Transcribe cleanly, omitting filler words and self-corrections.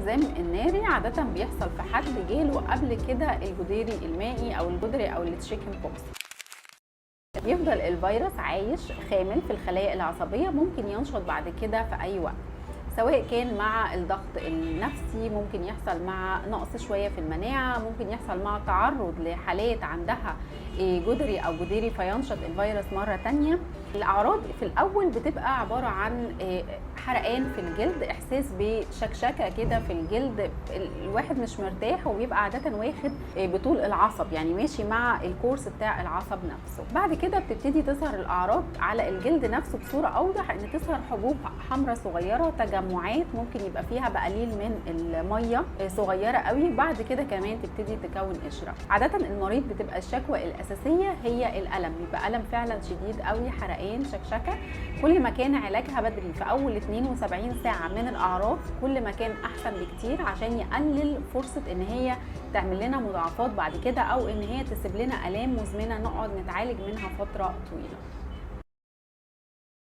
الحزام الناري عادة بيحصل في حد جاله قبل كده الجدري المائي أو الجدري أو التشيكن بوكس. بيفضل الفيروس عايش خامل في الخلايا العصبية، ممكن ينشط بعد كده في أي وقت، سواء كان مع الضغط النفسي، ممكن يحصل مع نقص شوية في المناعة، ممكن يحصل مع تعرض لحالات عندها جدري أو جديري فينشط الفيروس مرة تانية. الأعراض في الأول بتبقى عبارة عن حرقان في الجلد، إحساس بشكشكة كده في الجلد، الواحد مش مرتاح وبيبقى عادة واخد بطول العصب، يعني ماشي مع الكورس بتاع العصب نفسه. بعد كده بتبتدي تظهر الأعراض على الجلد نفسه بصورة أوضح، إن تظهر حبوب حمراء صغيرة، تجمعات ممكن يبقى فيها بقليل من المية صغيرة قوي، بعد كده كمان تبتدي تكون قشرة. عادة المريض بتبقى الشكوى الأساسية هي الألم، يبقى ألم فعلا شديد قوي، حرقان، شكشكة. كل ما كان علاجها بدري في أول 72 ساعة من الأعراض كل ما كان أحسن بكتير، عشان يقلل فرصة إن هي تعمل لنا مضاعفات بعد كده، أو إن هي تسيب لنا آلام مزمنة نقعد نتعالج منها فترة طويلة.